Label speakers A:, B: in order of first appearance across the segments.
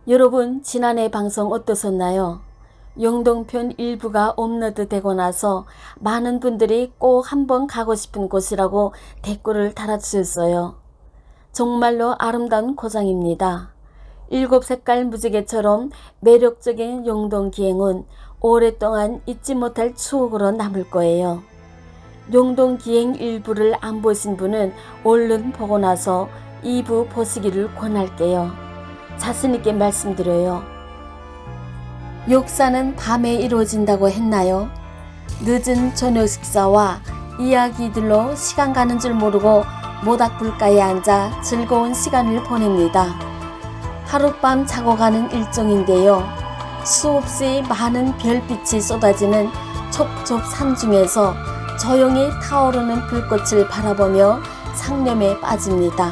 A: 여러분, 지난해 방송 어떠셨나요? 영동편 일부가 업로드되고 나서 많은 분들이 꼭 한번 가고 싶은 곳이라고 댓글을 달아주셨어요. 정말로 아름다운 고장입니다. 7색깔 무지개처럼 매력적인 영동기행은 오랫동안 잊지 못할 추억으로 남을 거예요. 영동기행 일부를 안 보신 분은 얼른 보고 나서 2부 보시기를 권할게요. 자신있게 말씀드려요. 역사는 밤에 이루어진다고 했나요? 늦은 저녁 식사와 이야기들로 시간 가는 줄 모르고 모닥불가에 앉아 즐거운 시간을 보냅니다. 하룻밤 자고 가는 일정인데요. 수없이 많은 별빛이 쏟아지는 첩첩산 중에서 조용히 타오르는 불꽃을 바라보며 상념에 빠집니다.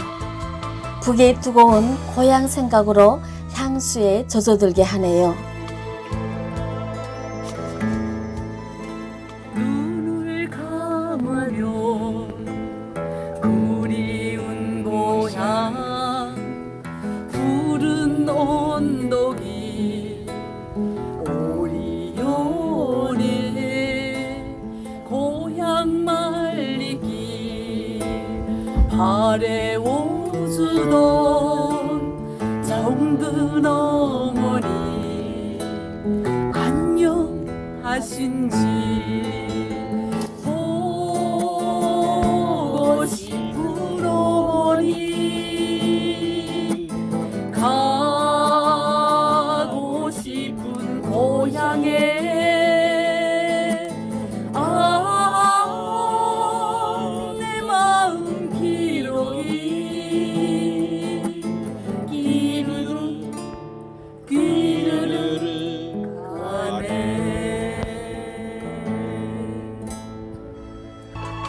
A: 북에 두고 온 고향 생각으로 향수에 젖어들게 하네요.
B: 눈을 감으면 그리운 고향 푸른 언덕이 오리연에 고향 말리길 바래워주던 정든 어머니 안녕하신지 보고 싶은 어머니 가고 싶은 고향에 내 마음 기러기 끼르르 가네.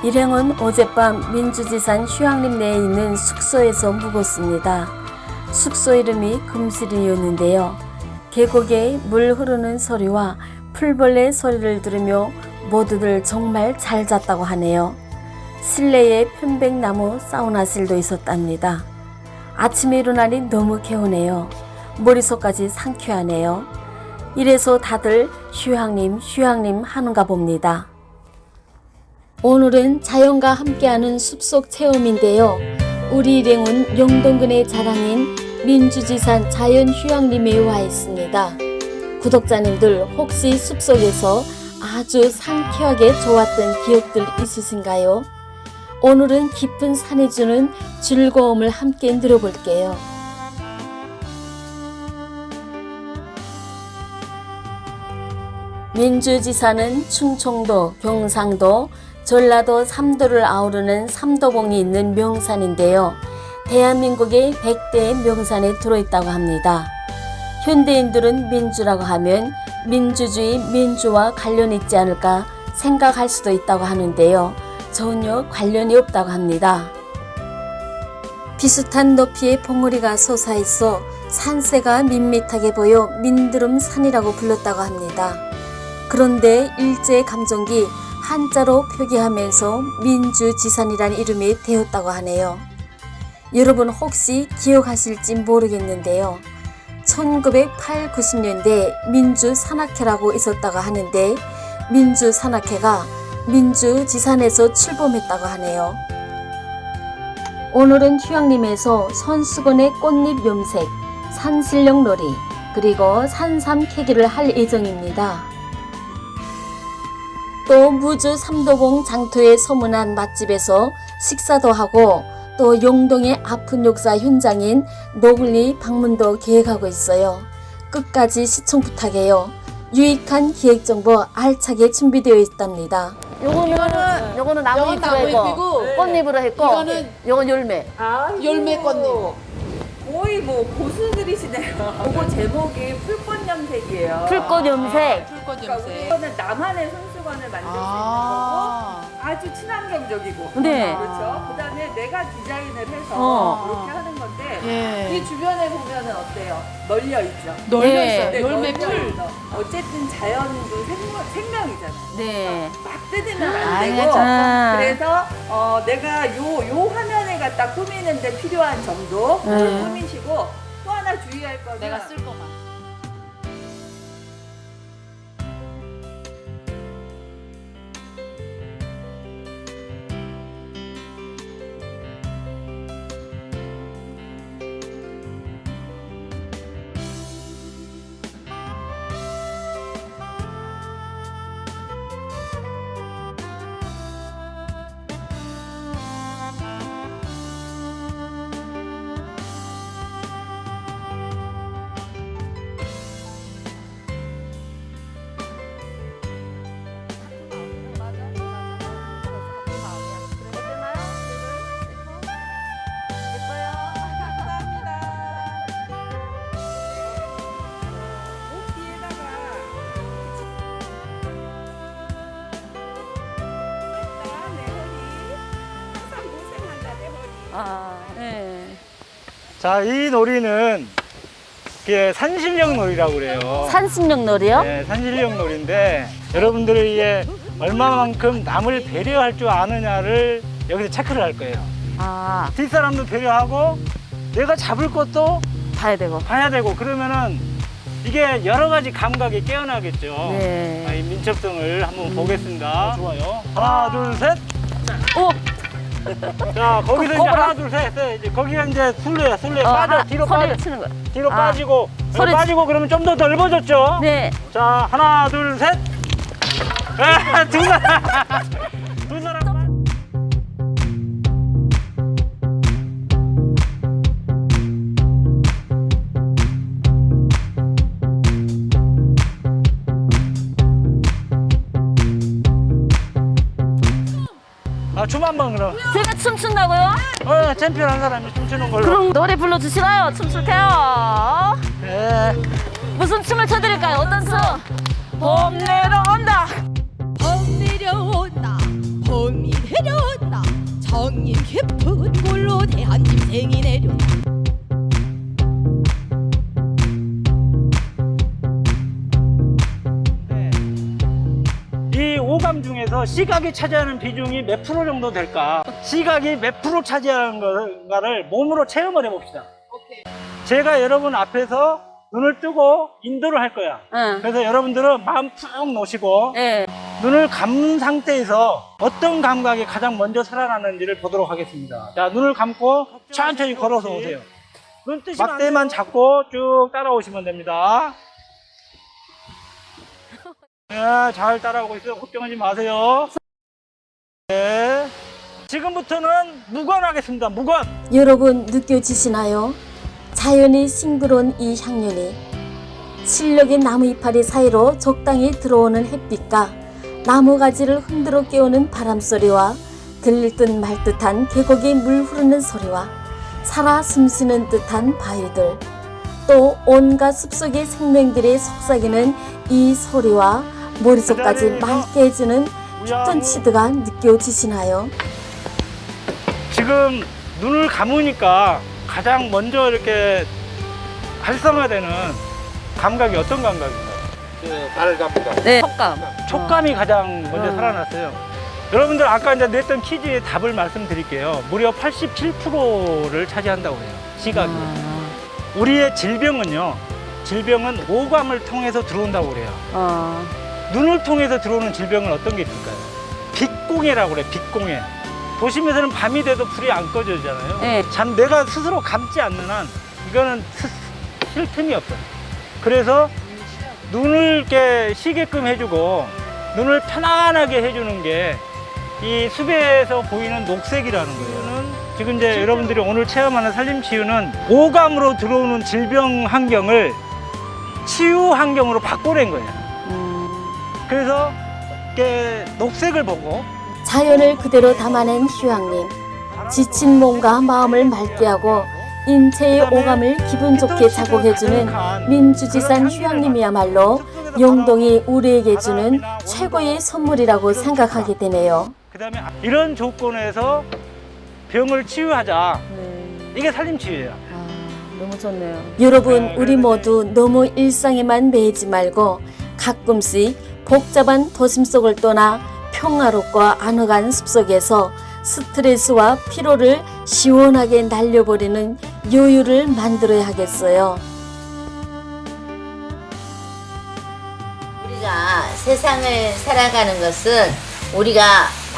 A: 일행은 어젯밤 민주지산 휴양림 내에 있는 숙소에서 묵었습니다. 숙소 이름이 금실이었는데요. 계곡에 물 흐르는 소리와 풀벌레 소리를 들으며 모두들 정말 잘 잤다고 하네요. 실내에 편백나무 사우나실도 있었답니다. 아침에 일어나니 너무 개운해요. 머릿속까지 상쾌하네요. 이래서 다들 휴양림 하는가 봅니다. 오늘은 자연과 함께하는 숲속 체험인데요. 우리 일행은 영동군의 자랑인 민주지산 자연휴양림에 와 있습니다. 구독자님들 혹시 숲속에서 아주 상쾌하게 좋았던 기억들 있으신가요? 오늘은 깊은 산이 주는 즐거움을 함께 누려볼게요. 민주지산은 충청도, 경상도, 전라도 3도를 아우르는 삼도봉이 있는 명산인데요. 대한민국의 100대의 명산에 들어있다고 합니다. 현대인들은 민주라고 하면 민주주의, 민주와 관련이 있지 않을까 생각할 수도 있다고 하는데요. 전혀 관련이 없다고 합니다. 비슷한 높이의 봉우리가 솟아있어 산세가 밋밋하게 보여 민드름산이라고 불렀다고 합니다. 그런데 일제감정기 한자로 표기하면서 민주지산이란 이름이 되었다고 하네요. 여러분 혹시 기억하실지 모르겠는데요. 1980, 90년대 민주산악회라고 있었다고 하는데 민주산악회가 민주지산에서 출범했다고 하네요. 오늘은 휴양림에서 선수건의 꽃잎 염색, 산신령놀이, 그리고 산삼 캐기를 할 예정입니다. 또 무주 삼도봉 장터에 소문난 맛집에서 식사도 하고 또 영동의 아픈 역사 현장인 노굴리 방문도 계획하고 있어요. 끝까지 시청 부탁해요. 유익한 기획정보 알차게 준비되어 있답니다.
C: 요거는 나무잎으로 했고 꽃잎으로 했고 요건 열매.
D: 열매 꽃잎.
E: 거의 뭐 고수들이시네요. 그거 제목이 풀꽃 염색이에요.
A: 풀꽃 염색.
D: 풀꽃
E: 그러니까
D: 염색.
E: 우리는 나만의 손수건을 만들 수 있는 거고 아주 친환경적이고.
A: 네.
E: 그렇죠. 그다음에 내가 디자인을 해서 그렇게 하는 건데
D: 예.
E: 이 주변에 보면은 어때요? 널려 있죠.
D: 널려
A: 네.
D: 있어요.
E: 네,
D: 열매
E: 널려
D: 풀.
E: 있어. 어쨌든 자연도 생명이잖아요.
A: 네.
E: 막 뜯으면 안
D: 아니,
E: 되고
A: 아.
E: 그래서 내가 요 화면을 갖다 꾸미는데 필요한 정도 꾸미시고 또 하나 주의할 거는
D: 내가 쓸 거만.
E: 목 뒤에다가 내 허리 항상 고생한다 내 허리.
C: 아, 네.
F: 자, 이 놀이는 이게 산신령 놀이라고 그래요.
C: 산신령 놀이요?
F: 네, 산신령 놀이인데 여러분들이 이게 얼마만큼 남을 배려할 줄 아느냐를 여기서 체크를 할 거예요.
C: 아,
F: 뒷사람도 배려하고 내가 잡을 것도
C: 봐야 되고.
F: 봐야 되고 그러면은 이게 여러 가지 감각이 깨어나겠죠.
C: 네.
F: 이 민첩성을 한번 보겠습니다. 좋아요. 하나, 둘, 셋.
C: 오!
F: 자, 거기서 이제
C: 거꾸로?
F: 하나, 둘, 셋. 이제 거기가 이제 술래야, 술래. 빠져, 뒤로
C: 소리를
F: 빠져.
C: 치는 거야.
F: 뒤로
C: 아,
F: 빠지고.
C: 소리-
F: 빠지고 그러면 좀 더 넓어졌죠?
C: 네.
F: 자, 하나, 둘, 셋. 두 사람. 두 사람. 아, 춤 한 번 그럼.
C: 제가 춤춘다고요?
F: 챔피언 한 사람이 춤추는 걸로.
C: 그럼 노래 불러주시나요? 춤출 테요.
F: 네.
C: 무슨 춤을 춰드릴까요? 어떤 춤? 봄 내려온다.
B: 봄 내려온다 봄이 내려온다 정님 깊은 골로 대한민생이 내려온다
F: 이 오감 중에서 시각이 차지하는 비중이 몇 프로 정도 될까? 시각이 몇 프로 차지하는 건가를 몸으로 체험을 해봅시다. 제가 여러분 앞에서 눈을 뜨고 인도를 할 거야.
C: 응.
F: 그래서 여러분들은 마음 푹 놓으시고
C: 네.
F: 눈을 감은 상태에서 어떤 감각이 가장 먼저 살아나는지를 보도록 하겠습니다. 자, 눈을 감고 천천히 걸어서 오세요. 눈 뜨시면 막대만 잡고 쭉 따라오시면 됩니다. 네, 잘 따라오고 있어요. 걱정하지 마세요. 네. 지금부터는 무건하겠습니다. 무건.
A: 여러분 느껴지시나요? 자연이 싱그러운 이 향연이 실력의 나무 이파리 사이로 적당히 들어오는 햇빛과 나무 가지를 흔들어 깨우는 바람소리와 들릴 듯 말 듯한 계곡의 물 흐르는 소리와 살아 숨쉬는 듯한 바위들 또 온갖 숲속의 생명들이 속삭이는 이 소리와 머릿속까지 맑게 해주는 피톤치드가 느껴지시나요?
F: 지금 눈을 감으니까 가장 먼저 이렇게 활성화되는 감각이 어떤 감각인가요?
C: 네. 촉감.
F: 촉감이 가장 먼저 살아났어요. 여러분들 아까 이제 냈던 퀴즈의 답을 말씀드릴게요. 무려 87%를 차지한다고 해요. 시각이. 우리의 질병은 오감을 통해서 들어온다고 그래요. 눈을 통해서 들어오는 질병은 어떤 게 있을까요? 빛공해라고 그래요. 빛공해. 도심에서는 밤이 돼도 불이 안 꺼져지잖아요.
C: 네.
F: 내가 스스로 감지 않는 한 이거는 쉴 틈이 없어요. 그래서 눈을 이렇게 쉬게끔 해주고 눈을 편안하게 해주는 게 이 숲에서 보이는 녹색이라는 거예요. 지금 이제 여러분들이 오늘 체험하는 산림치유는 오감으로 들어오는 질병 환경을 치유 환경으로 바꿔낸 거예요. 그래서 이렇게 녹색을 보고
A: 자연을 그대로 담아낸 휴양림 지친 몸과 마음을 맑게 하고 인체의 오감을 기분 좋게 자극해주는 민주지산 휴양림이야말로 영동이 우리에게 주는 최고의 선물이라고 생각하게 되네요.
F: 그다음에 이런 조건에서 병을 치유하자. 이게 산림치유예요.
C: 너무 좋네요.
A: 여러분 우리 모두 너무 일상에만 매이지 말고 가끔씩 복잡한 도심 속을 떠나 평화롭고 아늑한 숲속에서 스트레스와 피로를 시원하게 날려버리는 요유를 만들어야 하겠어요.
G: 우리가 세상을 살아가는 것은 우리가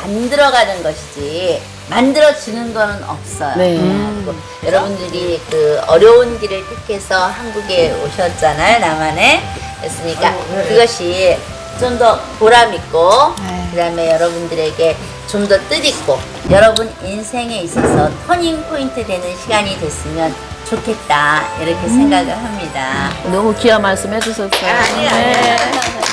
G: 만들어가는 것이지 만들어주는 건 없어요. 그리고 여러분들이 그 어려운 길을 택해서 한국에 오셨잖아요, 남한에. 그랬으니까 그것이 좀 더 보람 있고, 그다음에 여러분들에게 좀 더 뜻있고, 여러분 인생에 있어서 터닝 포인트 되는 시간이 됐으면 좋겠다, 이렇게 생각을 합니다.
C: 너무 귀한 말씀 해주셨어요.
G: 아니에요.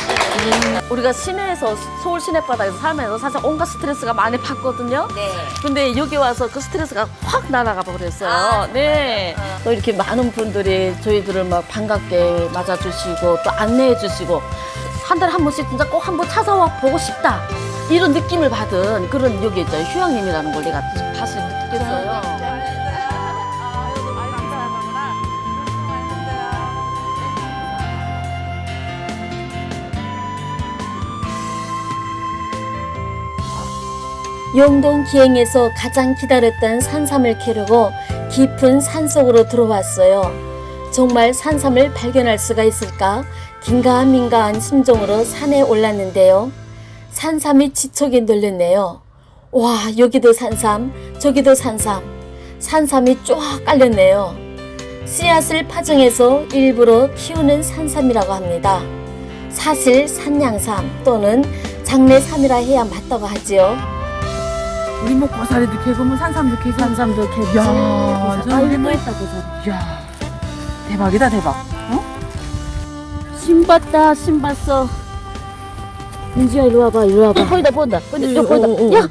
C: 우리가 시내에서 서울 시내바닥에서 살면서 사실 온갖 스트레스가 많이 받거든요.
G: 네.
C: 근데 여기 와서 그 스트레스가 확 날아가 버렸어요. 네. 또 이렇게 많은 분들이 저희들을 막 반갑게 맞아주시고 또 안내해주시고 한 달에 한 번씩 진짜 꼭 한 번 찾아와 보고 싶다. 이런 느낌을 받은 그런 여기 있죠. 휴양림이라는 걸 내가 다시 느꼈어요.
A: 용동 기행에서 가장 기다렸던 산삼을 캐려고 깊은 산속으로 들어왔어요. 정말 산삼을 발견할 수가 있을까 긴가민가한 심정으로 산에 올랐는데요. 산삼이 지척에 널렸네요. 와, 여기도 산삼, 저기도 산삼. 산삼이 쫙 깔렸네요. 씨앗을 파종해서 일부러 키우는 산삼이라고 합니다. 사실 산양삼 또는 장례삼이라 해야 맞다고 하지요.
D: 우리 뭐 고사리도 캐고 뭐 산삼도 캐고.
C: 산삼도 캐지.
D: 야, 저 우리 뭐
C: 고사리.
D: 야, 대박이다 대박.
C: 신 봤다, 신 봤어. 민지야, 이리 와봐, 이리 와봐. 거기다 본다. 근데 저 보인다. 야,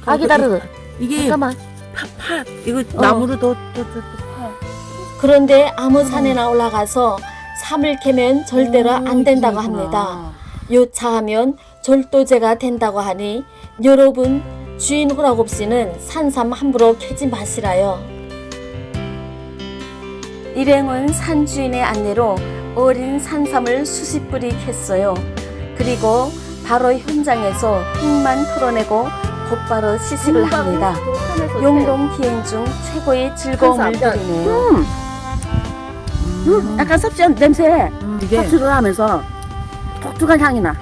C: 아기 다르르.
D: 이게
C: 잠깐만.
D: 파 이거 나무로 더 파.
A: 그런데 아무 산에나 올라가서 삼을 캐면 절대로 안 된다고 합니다. 요차하면 절도죄가 된다고 하니 여러분 주인 허락 없이는 산삼 함부로 캐지 마시라요. 일행은 산주인의 안내로 어린 산삼을 수십 뿌리 캤어요. 그리고 바로 현장에서 흙만 털어내고 곧바로 시식을 합니다. 용동 기행 중 최고의 즐거움을 누리네요.
C: 약간 섭취한 냄새.
D: 이게
C: 섭취를 하면서 독특한 향이 나.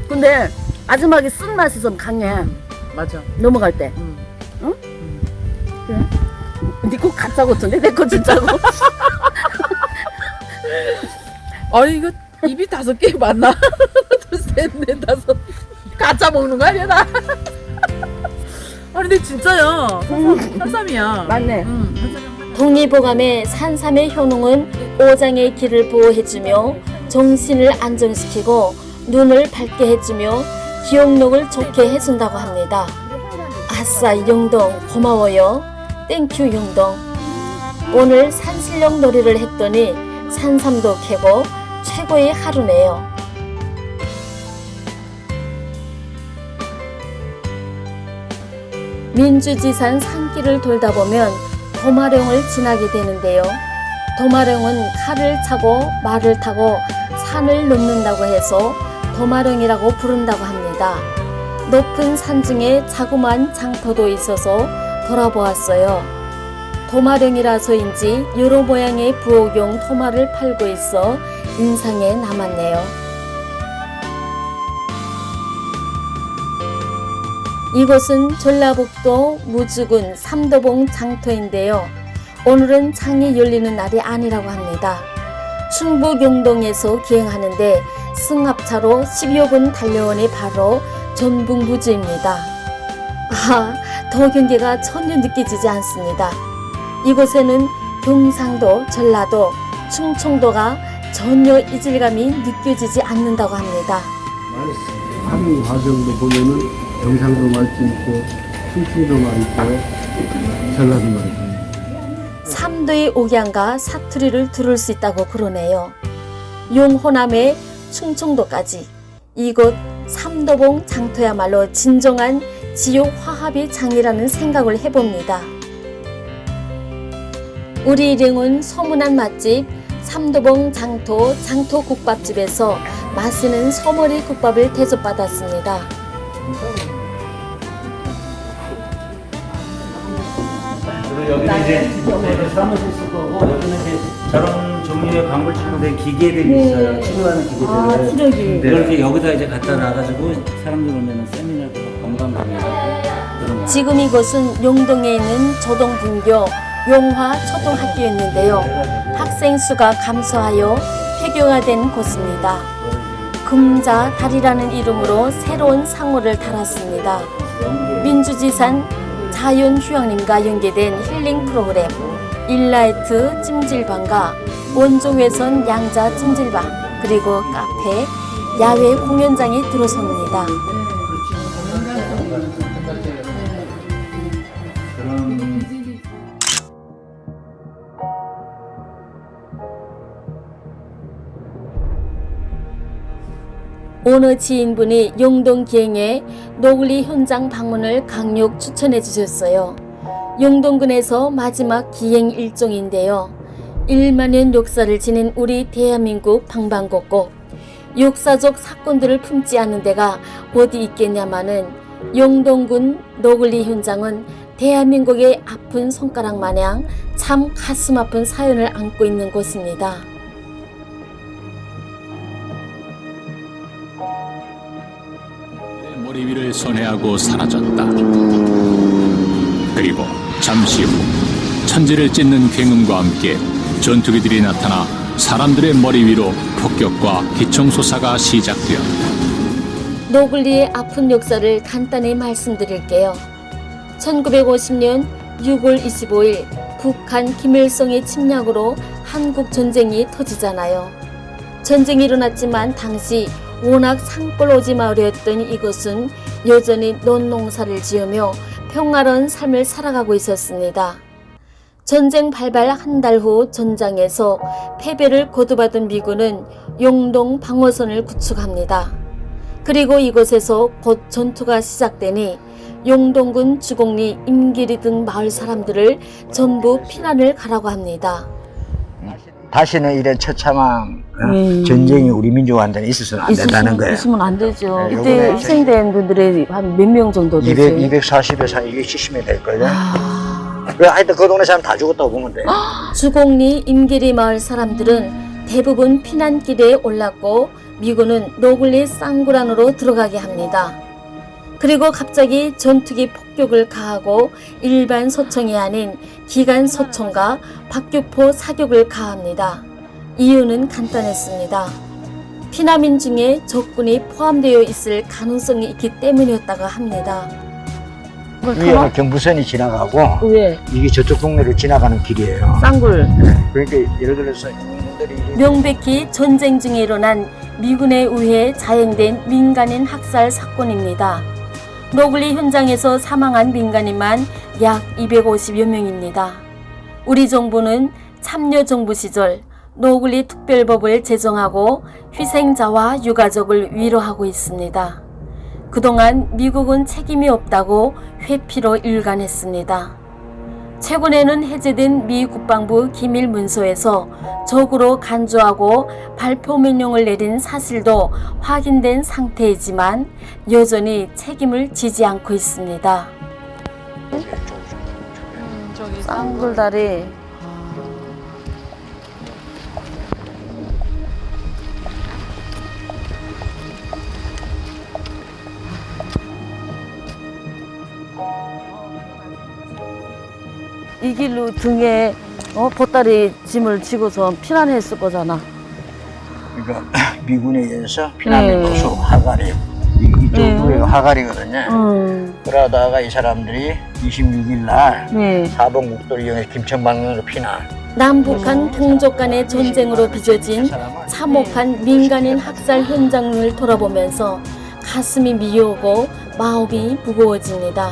C: 근데 마지막에 쓴맛이 좀 강해.
D: 맞아.
C: 넘어갈 때. 응? 그래? 니거 가짜 같은데? 내 거 진짜고?
D: 아니 이거 입이 5개 맞나? 둘, 셋, 넷, 다섯. 가짜 먹는 거 아니야 나? 아니 근데 진짜야. 산삼이야.
C: 맞네.
A: 독립보감의 산삼의 효능은 오장의 길을 보호해주며 정신을 안정시키고 눈을 밝게 해주며 기억력을 좋게 해준다고 합니다. 아싸 용동 고마워요. 땡큐 용동. 오늘 산신령 놀이를 했더니 산삼도 캐고 최고의 하루네요. 민주지산 산길을 돌다 보면 도마령을 지나게 되는데요. 도마령은 칼을 차고 말을 타고 산을 넘는다고 해서 도마령이라고 부른다고 합니다. 높은 산 중에 자그마한 장터도 있어서 돌아보았어요. 도마령이라서인지 여러 모양의 부엌용 도마를 팔고 있어 인상에 남았네요. 이곳은 전라북도 무주군 삼도봉 장터인데요. 오늘은 장이 열리는 날이 아니라고 합니다. 충북 용동에서 기행하는데 승합차로 10여 분 달려오니 바로 전북 무주입니다. 아, 더 경계가 전혀 느껴지지 않습니다. 이곳에는 경상도, 전라도, 충청도가 전혀 이질감이 느껴지지 않는다고 합니다.
H: 하는 과정도 보면은 경상도 말도 있고 충청도 말 있고 전라도 말 있고
A: 3도의 옥양과 사투리를 들을 수 있다고 그러네요. 용호남의 충청도까지 이곳 삼도봉 장터야말로 진정한 지옥 화합의 장이라는 생각을 해봅니다. 우리 일행은 소문난 맛집 삼도봉 장터 장터국밥집에서 맛있는 소머리 국밥을 대접받았습니다.
I: 그리고 여기는 이제 사무실 있을 거고 여기는 이제 저런 종류의 광물 치료된 기계들이 있어요. 치료하는 기계들을.
C: 치료기.
I: 그렇게 여기다 이제 갖다 놔가지고 사람들 오면은 세미나도 건강 강의하고 그런 거.
A: 지금 이곳은 용동에 있는 조동분교 용화 초등학교였는데요. 학생 수가 감소하여 폐교화된 곳입니다. 금자 달이라는 이름으로 새로운 상호를 달았습니다. 민주지산 자연휴양림과 연계된 힐링 프로그램 일라이트 찜질방과 원종외선 양자 찜질방 그리고 카페, 야외 공연장이 들어섭니다. 어느 지인분이 용동 기행에 노글리 현장 방문을 강력 추천해 주셨어요. 용동군에서 마지막 기행 일종인데요. 1만년 역사를 지닌 우리 대한민국 방방곡곡 역사적 사건들을 품지 않는 데가 어디 있겠냐마는 용동군 노글리 현장은 대한민국의 아픈 손가락 마냥 참 가슴 아픈 사연을 안고 있는 곳입니다.
J: 머리 위를 선회하고 사라졌다. 그리고 잠시 후 천지를 찢는 굉음과 함께 전투기들이 나타나 사람들의 머리 위로 폭격과 기총소사가 시작되었다.
A: 노글리의 아픈 역사를 간단히 말씀드릴게요. 1950년 6월 25일 북한 김일성의 침략으로 한국 전쟁이 터지잖아요. 전쟁이 일어났지만 당시 워낙 산골오지 마을이었던 이곳은 여전히 논농사를 지으며 평화로운 삶을 살아가고 있었습니다. 전쟁 발발 한 달 후 전장에서 패배를 거두받은 미군은 용동 방어선을 구축합니다. 그리고 이곳에서 곧 전투가 시작되니 용동군 주곡리, 임기리 등 마을 사람들을 전부 피난을 가라고 합니다.
K: 다시는 이런 처참한 전쟁이 우리 민족한테는 있어서는 안 된다는 거예요.
C: 있으면 안 되죠.
K: 네,
C: 이때
K: 요거는
C: 희생된 분들이 한 몇 명 정도 되세요?
K: 240에서 한 270명 될걸요. 하여튼 그 동네 사람 다 죽었다고 보면 돼요.
A: 주곡리, 임기리 마을 사람들은 대부분 피난길에 올랐고 미군은 노글리 쌍구란으로 들어가게 합니다. 그리고 갑자기 전투기 폭격을 가하고 일반 소총이 아닌 기관 소총과 박격포 사격을 가합니다. 이유는 간단했습니다. 피난민 중에 적군이 포함되어 있을 가능성이 있기 때문이었다고 합니다.
K: 위에는 경부선이 지나가고
C: 왜?
K: 이게 저쪽 동네를 지나가는 길이에요.
C: 쌍굴.
K: 그러니까 예를 들어서 이분들이
A: 명백히 전쟁 중에 일어난 미군에 의해 자행된 민간인 학살 사건입니다. 노글리 현장에서 사망한 민간인만 약 250여 명입니다. 우리 정부는 참여정부 시절 노글리 특별법을 제정하고 희생자와 유가족을 위로하고 있습니다. 그동안 미국은 책임이 없다고 회피로 일관했습니다. 최근에는 해제된 미 국방부 기밀 문서에서 적으로 간주하고 발포 명령을 내린 사실도 확인된 상태이지만 여전히 책임을 지지 않고 있습니다.
C: 쌍굴다리. 이 길로 등에 보따리 짐을 지고서 피난했을 거잖아.
K: 그러니까 미군에 의해서 피난민 도서 하가리 이쪽으로 하가리거든요. 그러다가 이 사람들이 26일 날 4번 국도를 이용해서 김천방면으로 피난.
A: 남북한 동족 간의 전쟁으로 빚어진 참혹한 민간인 학살 현장을 돌아보면서 가슴이 미오고 마음이 무거워집니다.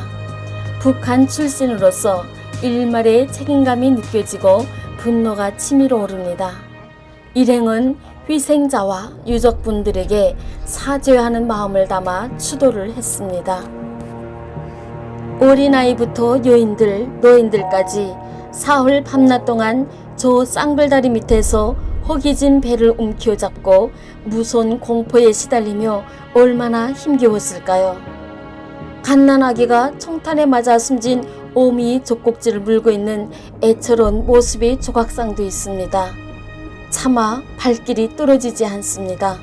A: 북한 출신으로서 일말의 책임감이 느껴지고 분노가 치밀어 오릅니다. 일행은 희생자와 유족분들에게 사죄하는 마음을 담아 추도를 했습니다. 어린아이부터 여인들, 노인들까지 사흘 밤낮 동안 저 쌍글다리 밑에서 허기진 배를 움켜잡고 무서운 공포에 시달리며 얼마나 힘겨웠을까요? 갓난아기가 총탄에 맞아 숨진 오미 젖꼭지를 물고 있는 애처로운 모습의 조각상도 있습니다. 차마 발길이 떨어지지 않습니다.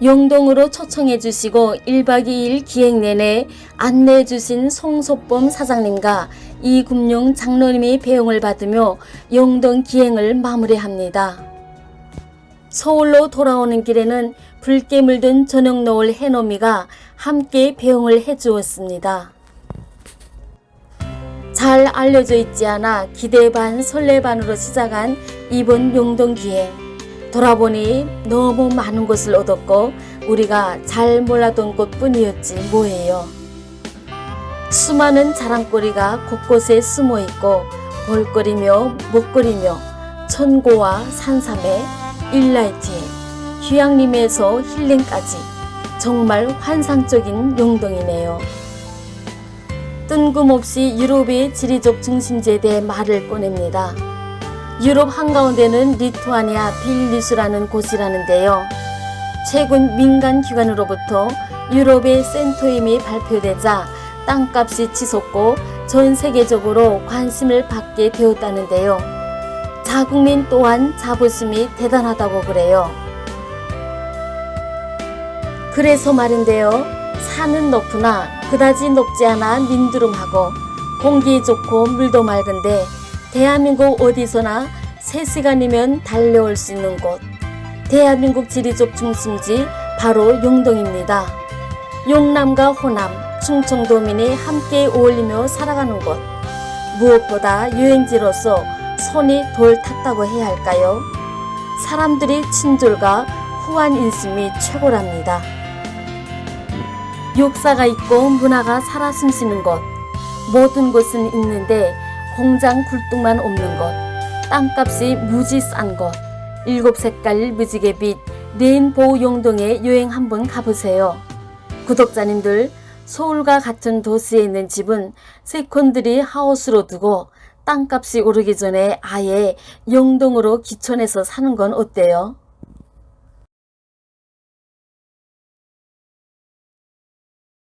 A: 용동으로 초청해 주시고 1박 2일 기행 내내 안내해 주신 송소범 사장님과 이금용 장로님의 배웅을 받으며 용동 기행을 마무리합니다. 서울로 돌아오는 길에는 붉게 물든 저녁 노을 해넘이가 함께 배웅을 해주었습니다. 잘 알려져 있지 않아 기대 반 설레 반으로 시작한 이번 용동 기행. 돌아보니 너무 많은 것을 얻었고 우리가 잘 몰라던 곳뿐이었지 뭐예요. 수많은 자랑거리가 곳곳에 숨어 있고 볼거리며 먹거리며 천고와 산삼에 일라이트에 휴양림에서 힐링까지 정말 환상적인 용동이네요. 뜬금없이 유럽의 지리적 중심지에 대해 말을 꺼냅니다. 유럽 한가운데는 리투아니아 빌니스라는 곳이라는데요. 최근 민간 기관으로부터 유럽의 센토임이 발표되자 땅값이 치솟고 전 세계적으로 관심을 받게 되었다는데요. 자국민 또한 자부심이 대단하다고 그래요. 그래서 말인데요. 산은 높으나 그다지 높지 않아 민두름하고 공기 좋고 물도 맑은데 대한민국 어디서나 3시간이면 달려올 수 있는 곳, 대한민국 지리적 중심지 바로 용동입니다. 용남과 호남, 충청도민이 함께 어울리며 살아가는 곳, 무엇보다 여행지로서 손이 돌 탔다고 해야 할까요? 사람들이 친절과 후한 인심이 최고랍니다. 역사가 있고 문화가 살아 숨쉬는 곳, 모든 곳은 있는데 공장 굴뚝만 없는 곳, 땅값이 무지 싼 곳, 7색깔 무지개빛 레인보우 용동에 여행 한번 가보세요. 구독자님들, 서울과 같은 도시에 있는 집은 세컨드리 하우스로 두고 땅값이 오르기 전에 아예 용동으로 기촌해서 사는 건 어때요?